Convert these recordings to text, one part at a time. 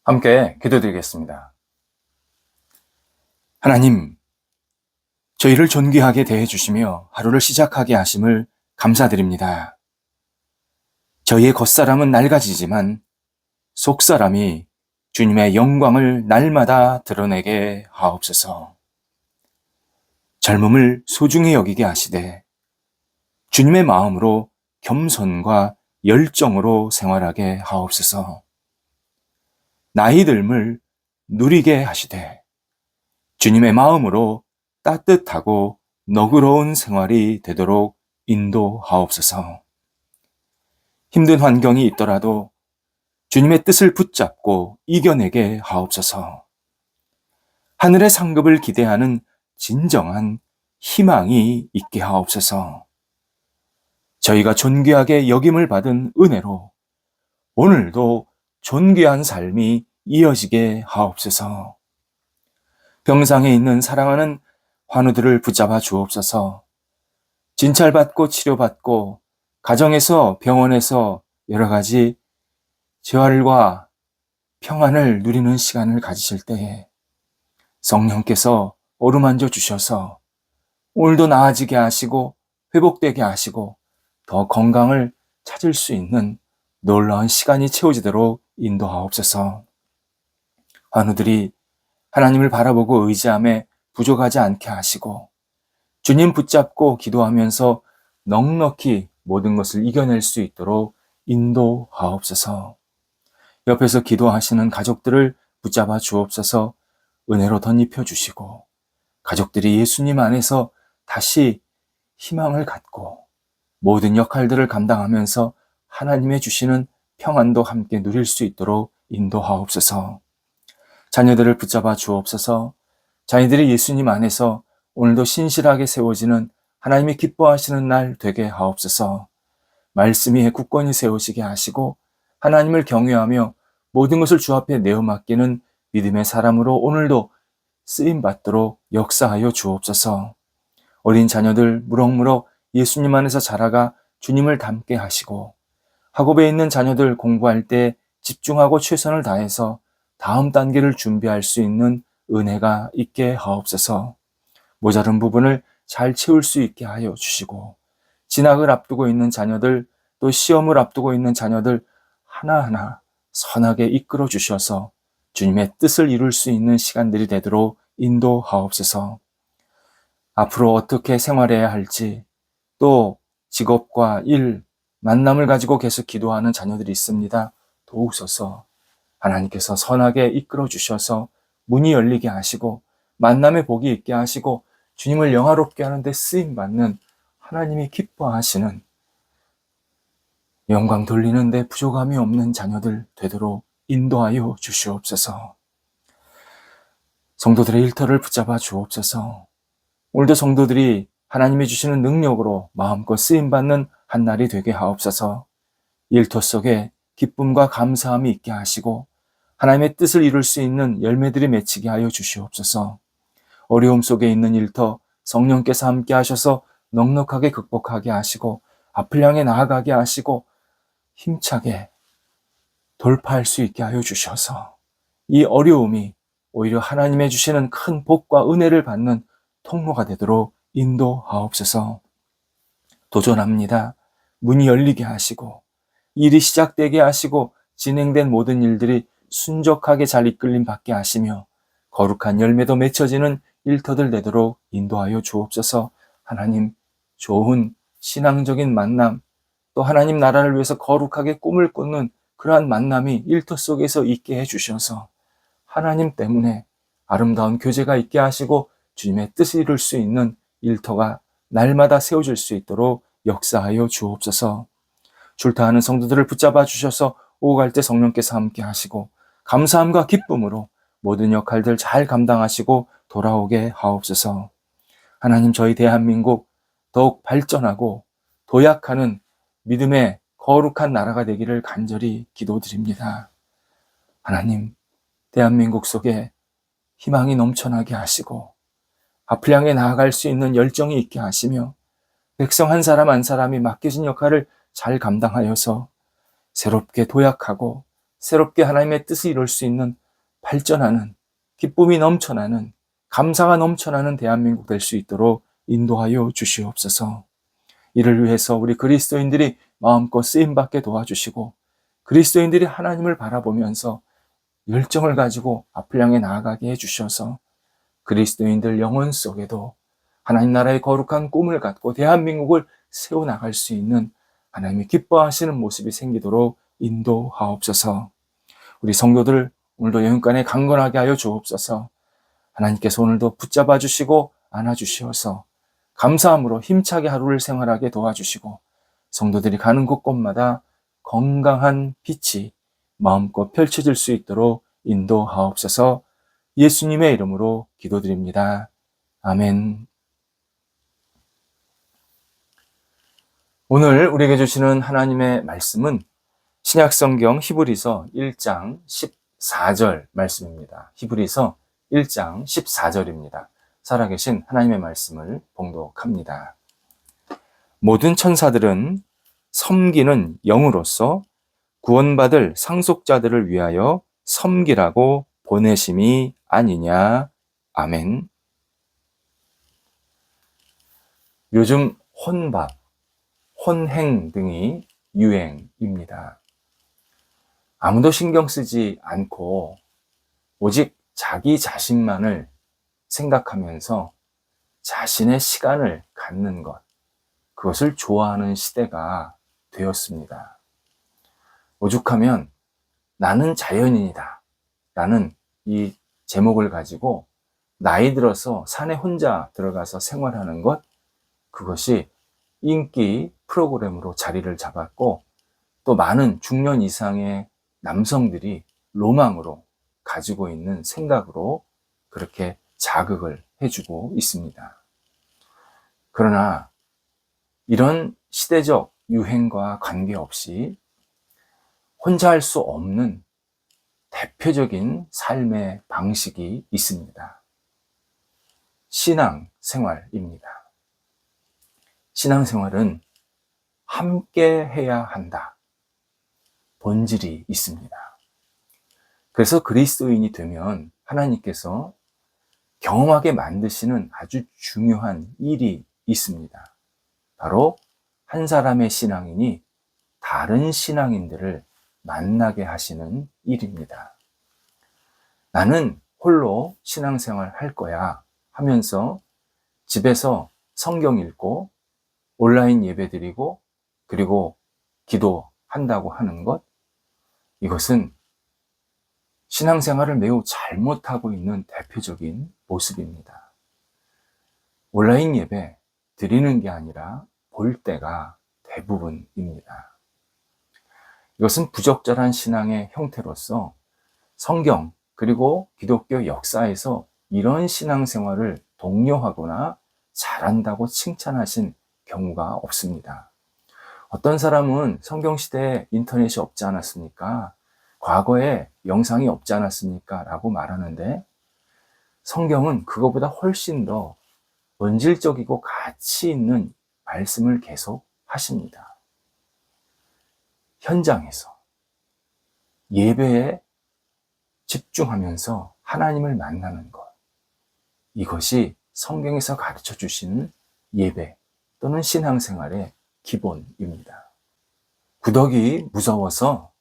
함께 기도드리겠습니다. 하나님, 저희를 존귀하게 대해주시며 하루를 시작하게 하심을 감사드립니다. 저희의 겉사람은 낡아지지만 속사람이 주님의 영광을 날마다 드러내게 하옵소서. 젊음을 소중히 여기게 하시되 주님의 마음으로 겸손과 열정으로 생활하게 하옵소서. 나이 듦을 누리게 하시되 주님의 마음으로 따뜻하고 너그러운 생활이 되도록 인도하옵소서. 힘든 환경이 있더라도 주님의 뜻을 붙잡고 이겨내게 하옵소서. 하늘의 상급을 기대하는 진정한 희망이 있게 하옵소서. 저희가 존귀하게 역임을 받은 은혜로 오늘도 존귀한 삶이 이어지게 하옵소서. 병상에 있는 사랑하는 환우들을 붙잡아 주옵소서. 진찰받고 치료받고 가정에서 병원에서 여러 가지 재활과 평안을 누리는 시간을 가지실 때에 성령께서 어루만져 주셔서 오늘도 나아지게 하시고 회복되게 하시고 더 건강을 찾을 수 있는 놀라운 시간이 채워지도록 인도하옵소서. 환우들이 하나님을 바라보고 의지함에 부족하지 않게 하시고 주님 붙잡고 기도하면서 넉넉히 모든 것을 이겨낼 수 있도록 인도하옵소서. 옆에서 기도하시는 가족들을 붙잡아 주옵소서. 은혜로 덧입혀 주시고 가족들이 예수님 안에서 다시 희망을 갖고 모든 역할들을 감당하면서 하나님의 주시는 평안도 함께 누릴 수 있도록 인도하옵소서. 자녀들을 붙잡아 주옵소서. 자녀들이 예수님 안에서 오늘도 신실하게 세워지는 하나님이 기뻐하시는 날 되게 하옵소서. 말씀 위에 굳건히 세우시게 하시고 하나님을 경외하며 모든 것을 주 앞에 내어 맡기는 믿음의 사람으로 오늘도 쓰임받도록 역사하여 주옵소서. 어린 자녀들 무럭무럭 예수님 안에서 자라가 주님을 닮게 하시고 학업에 있는 자녀들 공부할 때 집중하고 최선을 다해서 다음 단계를 준비할 수 있는 은혜가 있게 하옵소서. 모자른 부분을 잘 채울 수 있게 하여 주시고 진학을 앞두고 있는 자녀들 또 시험을 앞두고 있는 자녀들 하나하나 선하게 이끌어 주셔서 주님의 뜻을 이룰 수 있는 시간들이 되도록 인도하옵소서. 앞으로 어떻게 생활해야 할지 또 직업과 일, 만남을 가지고 계속 기도하는 자녀들이 있습니다. 도우소서. 하나님께서 선하게 이끌어 주셔서 문이 열리게 하시고 만남의 복이 있게 하시고 주님을 영화롭게 하는 데 쓰임받는 하나님이 기뻐하시는 영광 돌리는 데 부족함이 없는 자녀들 되도록 인도하여 주시옵소서. 성도들의 일터를 붙잡아 주옵소서. 오늘도 성도들이 하나님이 주시는 능력으로 마음껏 쓰임받는 한 날이 되게 하옵소서. 일터 속에 기쁨과 감사함이 있게 하시고 하나님의 뜻을 이룰 수 있는 열매들이 맺히게 하여 주시옵소서. 어려움 속에 있는 일터 성령께서 함께 하셔서 넉넉하게 극복하게 하시고 앞을 향해 나아가게 하시고 힘차게 돌파할 수 있게 하여 주셔서 이 어려움이 오히려 하나님의 주시는 큰 복과 은혜를 받는 통로가 되도록 인도하옵소서. 도전합니다. 문이 열리게 하시고 일이 시작되게 하시고 진행된 모든 일들이 순적하게 잘 이끌림 받게 하시며 거룩한 열매도 맺혀지는 일터들 되도록 인도하여 주옵소서. 하나님, 좋은 신앙적인 만남, 또 하나님 나라를 위해서 거룩하게 꿈을 꾸는 그러한 만남이 일터 속에서 있게 해주셔서 하나님 때문에 아름다운 교제가 있게 하시고 주님의 뜻을 이룰 수 있는 일터가 날마다 세워질 수 있도록 역사하여 주옵소서. 출타하는 성도들을 붙잡아 주셔서 오고 갈 때 성령께서 함께 하시고 감사함과 기쁨으로 모든 역할들 잘 감당하시고 돌아오게 하옵소서. 하나님, 저희 대한민국 더욱 발전하고 도약하는 믿음의 거룩한 나라가 되기를 간절히 기도드립니다. 하나님, 대한민국 속에 희망이 넘쳐나게 하시고 앞을 향해 나아갈 수 있는 열정이 있게 하시며 백성 한 사람 한 사람이 맡겨진 역할을 잘 감당하여서 새롭게 도약하고 새롭게 하나님의 뜻을 이룰 수 있는 발전하는, 기쁨이 넘쳐나는, 감사가 넘쳐나는 대한민국 될 수 있도록 인도하여 주시옵소서. 이를 위해서 우리 그리스도인들이 마음껏 쓰임받게 도와주시고, 그리스도인들이 하나님을 바라보면서 열정을 가지고 앞을 향해 나아가게 해주셔서 그리스도인들 영혼 속에도 하나님 나라의 거룩한 꿈을 갖고 대한민국을 세워나갈 수 있는 하나님이 기뻐하시는 모습이 생기도록 인도하옵소서. 우리 성도들 오늘도 영육간에 강건하게 하여 주옵소서. 하나님께서 오늘도 붙잡아 주시고 안아주시어서 감사함으로 힘차게 하루를 생활하게 도와주시고, 성도들이 가는 곳곳마다 건강한 빛이 마음껏 펼쳐질 수 있도록 인도하옵소서. 예수님의 이름으로 기도드립니다. 아멘. 오늘 우리에게 주시는 하나님의 말씀은 신약성경 히브리서 1장 14절 말씀입니다. 히브리서 1장 14절입니다. 살아계신 하나님의 말씀을 봉독합니다. 모든 천사들은 섬기는 영으로서 구원받을 상속자들을 위하여 섬기라고 보내심이 아니냐. 아멘. 요즘 혼밥, 혼행 등이 유행입니다. 아무도 신경 쓰지 않고 오직 자기 자신만을 생각하면서 자신의 시간을 갖는 것, 그것을 좋아하는 시대가 되었습니다. 오죽하면 나는 자연인이다 라는 이 제목을 가지고 나이 들어서 산에 혼자 들어가서 생활하는 것, 그것이 인기 프로그램으로 자리를 잡았고, 또 많은 중년 이상의 남성들이 로망으로 가지고 있는 생각으로 그렇게 자극을 해주고 있습니다. 그러나 이런 시대적 유행과 관계없이 혼자 할 수 없는 대표적인 삶의 방식이 있습니다. 신앙생활입니다. 신앙생활은 함께 해야 한다. 본질이 있습니다. 그래서 그리스도인이 되면 하나님께서 경험하게 만드시는 아주 중요한 일이 있습니다. 바로 한 사람의 신앙인이 다른 신앙인들을 만나게 하시는 일입니다. 나는 홀로 신앙생활 할 거야 하면서 집에서 성경 읽고 온라인 예배 드리고 그리고 기도한다고 하는 것, 이것은 신앙생활을 매우 잘못하고 있는 대표적인 모습입니다. 온라인 예배 드리는 게 아니라 볼 때가 대부분입니다. 이것은 부적절한 신앙의 형태로서 성경 그리고 기독교 역사에서 이런 신앙생활을 독려하거나 잘한다고 칭찬하신 경우가 없습니다. 어떤 사람은 성경시대에 인터넷이 없지 않았습니까? 과거에 영상이 없지 않았습니까? 라고 말하는데, 성경은 그거보다 훨씬 더 본질적이고 가치 있는 말씀을 계속 하십니다. 현장에서 예배에 집중하면서 하나님을 만나는 것, 이것이 성경에서 가르쳐 주시는 예배 또는 신앙생활의 기본입니다. 구더기 무서워서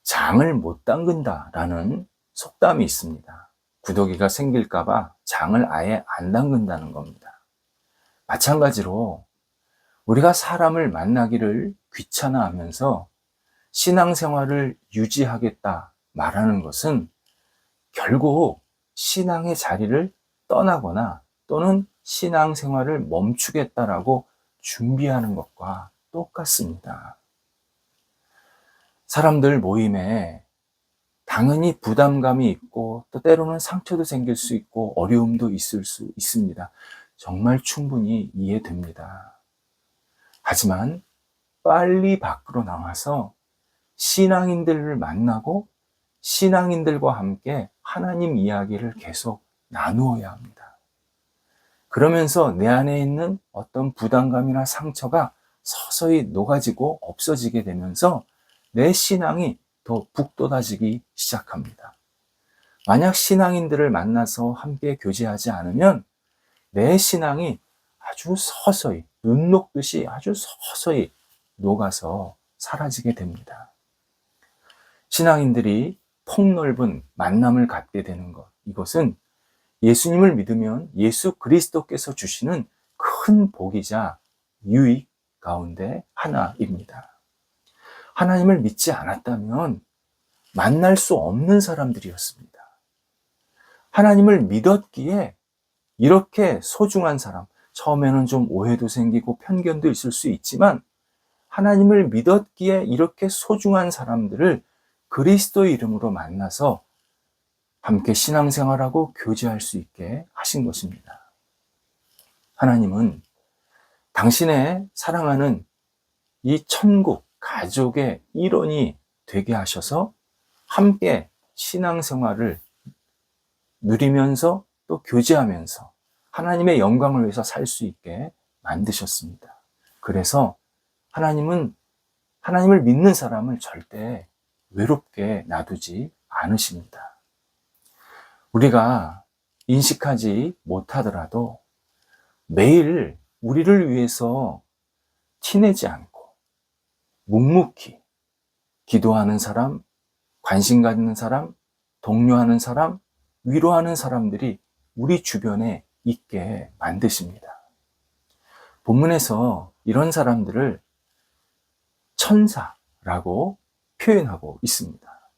장을 못 담근다라는 속담이 있습니다. 구더기가 생길까봐 장을 아예 안 담근다는 겁니다. 마찬가지로 우리가 사람을 만나기를 귀찮아하면서 신앙생활을 유지하겠다 말하는 것은 결국 신앙의 자리를 떠나거나 또는 신앙생활을 멈추겠다라고 준비하는 것과 똑같습니다. 사람들 모임에 당연히 부담감이 있고 또 때로는 상처도 생길 수 있고 어려움도 있을 수 있습니다. 정말 충분히 이해됩니다. 하지만 빨리 밖으로 나와서 신앙인들을 만나고 신앙인들과 함께 하나님 이야기를 계속 나누어야 합니다. 그러면서 내 안에 있는 어떤 부담감이나 상처가 서서히 녹아지고 없어지게 되면서 내 신앙이 더 북돋아지기 시작합니다. 만약 신앙인들을 만나서 함께 교제하지 않으면 내 신앙이 아주 서서히, 눈 녹듯이 아주 서서히 녹아서 사라지게 됩니다. 신앙인들이 폭넓은 만남을 갖게 되는 것, 이것은 예수님을 믿으면 예수 그리스도께서 주시는 큰 복이자 유익 가운데 하나입니다. 하나님을 믿지 않았다면 만날 수 없는 사람들이었습니다. 하나님을 믿었기에 이렇게 소중한 사람, 처음에는 좀 오해도 생기고 편견도 있을 수 있지만 하나님을 믿었기에 이렇게 소중한 사람들을 그리스도의 이름으로 만나서 함께 신앙생활하고 교제할 수 있게 하신 것입니다. 하나님은 당신의 사랑하는 이 천국, 가족의 일원이 되게 하셔서 함께 신앙생활을 누리면서 또 교제하면서 하나님의 영광을 위해서 살 수 있게 만드셨습니다. 그래서 하나님은 하나님을 믿는 사람을 절대 외롭게 놔두지 않으십니다. 우리가 인식하지 못하더라도 매일 우리를 위해서 티내지 않고 묵묵히 기도하는 사람, 관심 갖는 사람, 독려하는 사람, 위로하는 사람들이 우리 주변에 있게 만드십니다. 본문에서 이런 사람들을 천사라고 표현하고 있습니다.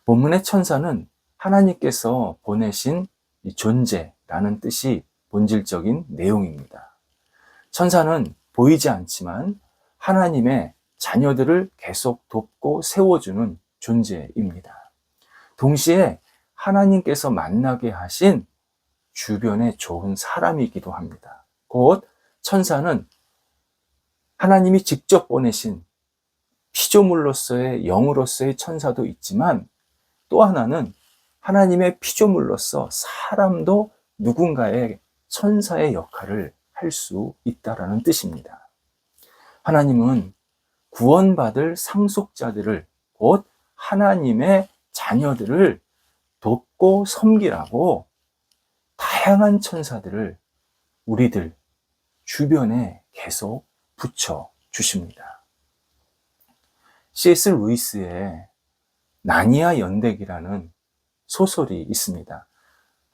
본문의 천사는 하나님께서 보내신 존재라는 뜻이 본질적인 내용입니다. 천사는 보이지 않지만 하나님의 자녀들을 계속 돕고 세워주는 존재입니다. 동시에 하나님께서 만나게 하신 주변에 좋은 사람이기도 합니다. 곧 천사는 하나님이 직접 보내신 피조물로서의 영으로서의 천사도 있지만 또 하나는 하나님의 피조물로서 사람도 누군가의 천사의 역할을 할 수 있다라는 뜻입니다. 하나님은 구원받을 상속자들을 곧 하나님의 자녀들을 돕고 섬기라고 다양한 천사들을 우리들 주변에 계속 붙여 주십니다. C.S. 루이스의 나니아 연대기라는 소설이 있습니다.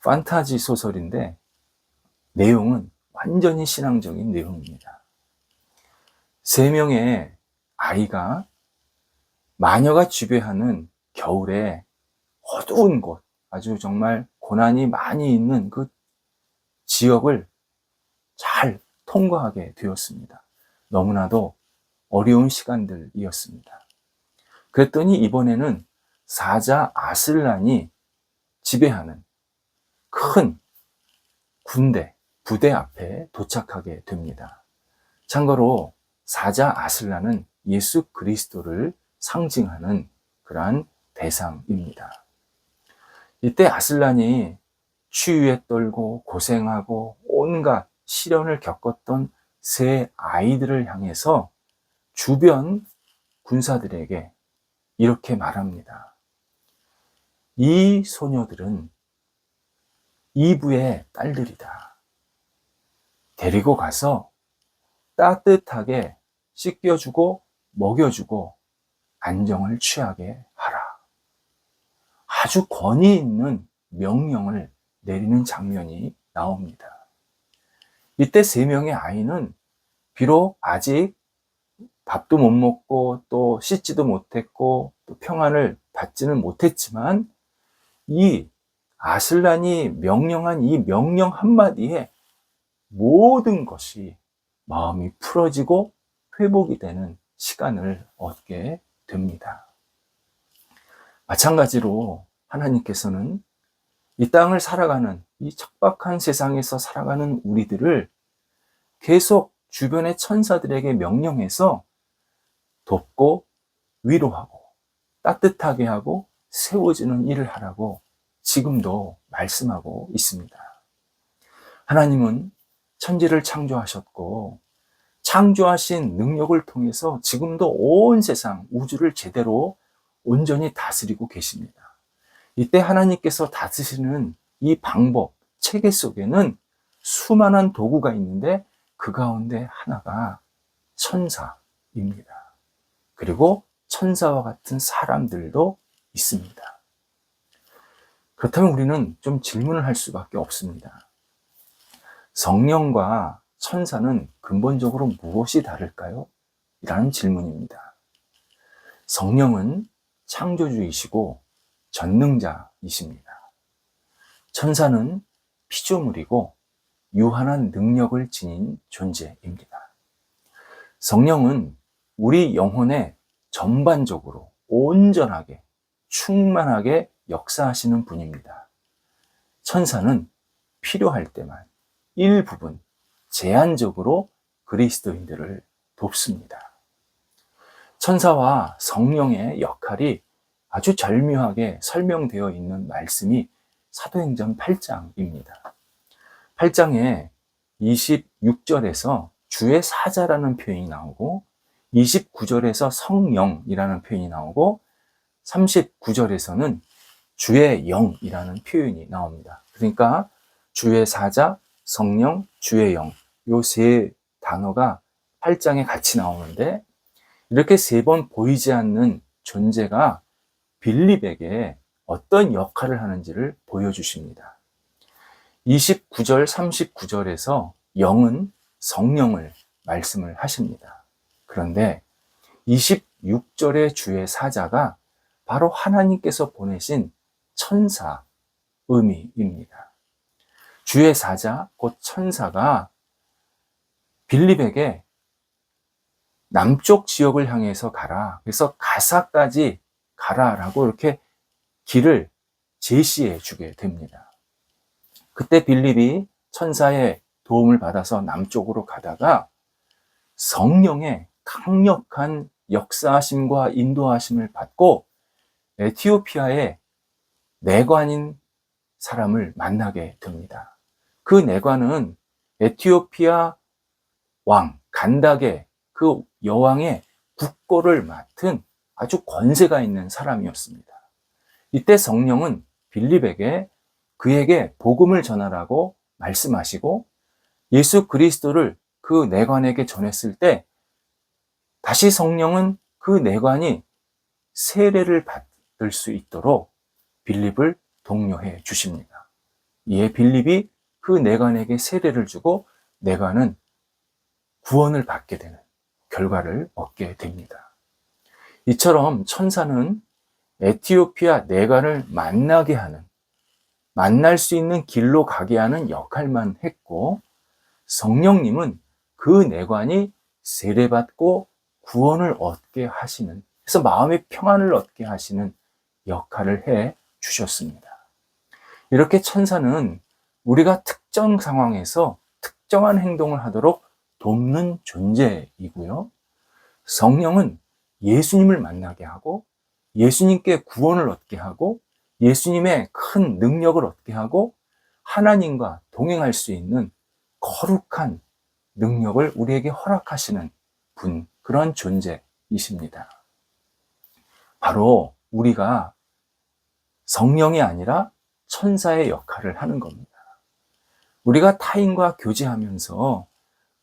판타지 소설인데 내용은 완전히 신앙적인 내용입니다. 3명의 아이가 마녀가 지배하는 겨울에 어두운 곳, 아주 정말 고난이 많이 있는 그 지역을 잘 통과하게 되었습니다. 너무나도 어려운 시간들이었습니다. 그랬더니 이번에는 사자 아슬란이 지배하는 큰 부대 앞에 도착하게 됩니다. 참고로 사자 아슬란은 예수 그리스도를 상징하는 그러한 대상입니다. 이때 아슬란이 추위에 떨고 고생하고 온갖 시련을 겪었던 3 아이들을 향해서 주변 군사들에게 이렇게 말합니다. 이 소녀들은 이브의 딸들이다. 데리고 가서 따뜻하게 씻겨주고 먹여주고 안정을 취하게 하라. 아주 권위 있는 명령을 내리는 장면이 나옵니다. 이때 3명의 아이는 비록 아직 밥도 못 먹고 또 씻지도 못했고 또 평안을 받지는 못했지만 이 아슬란이 명령한 이 명령 한마디에 모든 것이 마음이 풀어지고 회복이 되는 시간을 얻게 됩니다. 마찬가지로 하나님께서는 이 땅을 살아가는 이 척박한 세상에서 살아가는 우리들을 계속 주변의 천사들에게 명령해서 돕고 위로하고 따뜻하게 하고 세워주는 일을 하라고 지금도 말씀하고 있습니다. 하나님은 천지를 창조하셨고 창조하신 능력을 통해서 지금도 온 세상 우주를 제대로 온전히 다스리고 계십니다. 이때 하나님께서 다스리는 이 방법, 체계 속에는 수많은 도구가 있는데 그 가운데 하나가 천사입니다. 그리고 천사와 같은 사람들도 있습니다. 그렇다면 우리는 좀 질문을 할 수밖에 없습니다. 성령과 천사는 근본적으로 무엇이 다를까요? 라는 질문입니다. 성령은 창조주이시고 전능자이십니다. 천사는 피조물이고 유한한 능력을 지닌 존재입니다. 성령은 우리 영혼에 전반적으로 온전하게 충만하게 역사하시는 분입니다. 천사는 필요할 때만 일부분 제한적으로 그리스도인들을 돕습니다. 천사와 성령의 역할이 아주 절묘하게 설명되어 있는 말씀이 사도행전 8장입니다. 8장에 26절에서 주의 사자라는 표현이 나오고 29절에서 성령이라는 표현이 나오고 39절에서는 주의 영이라는 표현이 나옵니다. 그러니까 주의 사자, 성령, 주의 영, 요 세 단어가 8장에 같이 나오는데 이렇게 세 번 보이지 않는 존재가 빌립에게 어떤 역할을 하는지를 보여주십니다. 29절, 39절에서 영은 성령을 말씀을 하십니다. 그런데 26절의 주의 사자가 바로 하나님께서 보내신 천사 의미입니다. 주의 사자, 곧 천사가 빌립에게 남쪽 지역을 향해서 가라. 그래서 가사까지 가라라고 이렇게 길을 제시해 주게 됩니다. 그때 빌립이 천사의 도움을 받아서 남쪽으로 가다가 성령의 강력한 역사하심과 인도하심을 받고 에티오피아의 내관인 사람을 만나게 됩니다. 그 내관은 에티오피아 왕 간닥의 그 여왕의 국고를 맡은 아주 권세가 있는 사람이었습니다. 이때 성령은 빌립에게 그에게 복음을 전하라고 말씀하시고 예수 그리스도를 그 내관에게 전했을 때 다시 성령은 그 내관이 세례를 받을 수 있도록 빌립을 독려해 주십니다. 이에 빌립이 그 내관에게 세례를 주고 내관은 구원을 받게 되는 결과를 얻게 됩니다. 이처럼 천사는 에티오피아 내관을 만나게 하는, 만날 수 있는 길로 가게 하는 역할만 했고 성령님은 그 내관이 세례받고 구원을 얻게 하시는, 그래서 마음의 평안을 얻게 하시는 역할을 해 주셨습니다. 이렇게 천사는 우리가 특정 상황에서 특정한 행동을 하도록 돕는 존재이고요. 성령은 예수님을 만나게 하고 예수님께 구원을 얻게 하고 예수님의 큰 능력을 얻게 하고 하나님과 동행할 수 있는 거룩한 능력을 우리에게 허락하시는 분, 그런 존재이십니다. 바로 우리가 성령이 아니라 천사의 역할을 하는 겁니다. 우리가 타인과 교제하면서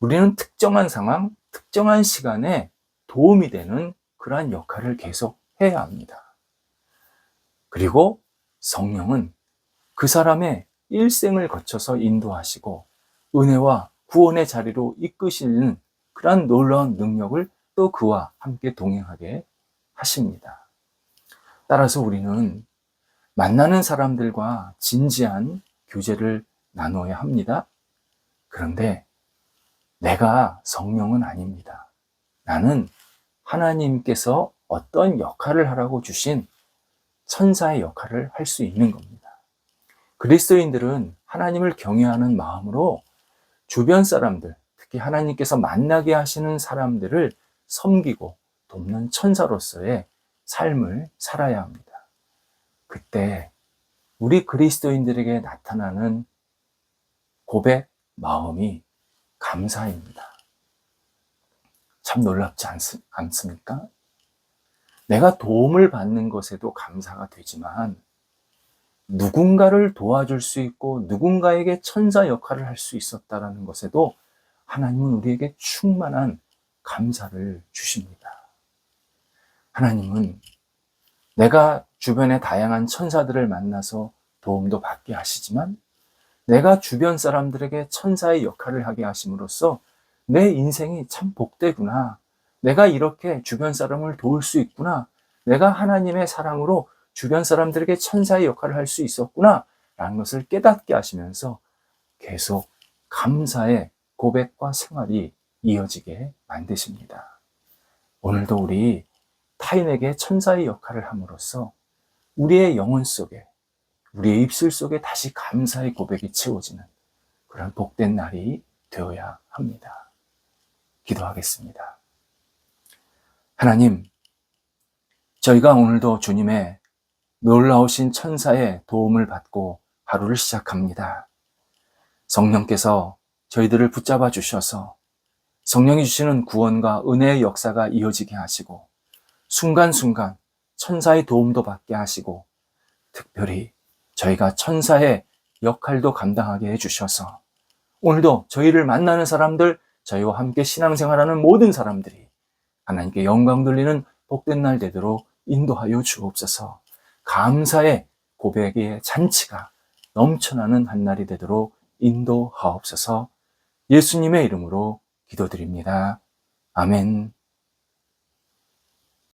우리는 특정한 상황, 특정한 시간에 도움이 되는 그러한 역할을 계속 해야 합니다. 그리고 성령은 그 사람의 일생을 거쳐서 인도하시고 은혜와 구원의 자리로 이끄시는 그러한 놀라운 능력을 또 그와 함께 동행하게 하십니다. 따라서 우리는 만나는 사람들과 진지한 교제를 나눠야 합니다. 그런데 내가 성령은 아닙니다. 나는 하나님께서 어떤 역할을 하라고 주신 천사의 역할을 할 수 있는 겁니다. 그리스도인들은 하나님을 경외하는 마음으로 주변 사람들, 특히 하나님께서 만나게 하시는 사람들을 섬기고 돕는 천사로서의 삶을 살아야 합니다. 그때 우리 그리스도인들에게 나타나는 고백, 마음이 감사입니다. 참 놀랍지 않습니까? 내가 도움을 받는 것에도 감사가 되지만 누군가를 도와줄 수 있고 누군가에게 천사 역할을 할 수 있었다라는 것에도 하나님은 우리에게 충만한 감사를 주십니다. 하나님은 내가 주변의 다양한 천사들을 만나서 도움도 받게 하시지만 내가 주변 사람들에게 천사의 역할을 하게 하심으로써 내 인생이 참 복되구나. 내가 이렇게 주변 사람을 도울 수 있구나. 내가 하나님의 사랑으로 주변 사람들에게 천사의 역할을 할 수 있었구나. 라는 것을 깨닫게 하시면서 계속 감사의 고백과 생활이 이어지게 만드십니다. 오늘도 우리 타인에게 천사의 역할을 함으로써 우리의 영혼 속에, 우리의 입술 속에 다시 감사의 고백이 채워지는 그런 복된 날이 되어야 합니다. 기도하겠습니다. 하나님, 저희가 오늘도 주님의 놀라우신 천사의 도움을 받고 하루를 시작합니다. 성령께서 저희들을 붙잡아 주셔서 성령이 주시는 구원과 은혜의 역사가 이어지게 하시고 순간순간 천사의 도움도 받게 하시고 특별히 저희가 천사의 역할도 감당하게 해주셔서 오늘도 저희를 만나는 사람들, 저희와 함께 신앙생활하는 모든 사람들이 하나님께 영광 돌리는 복된 날 되도록 인도하여 주옵소서. 감사의 고백의 잔치가 넘쳐나는 한 날이 되도록 인도하옵소서. 예수님의 이름으로 기도드립니다. 아멘.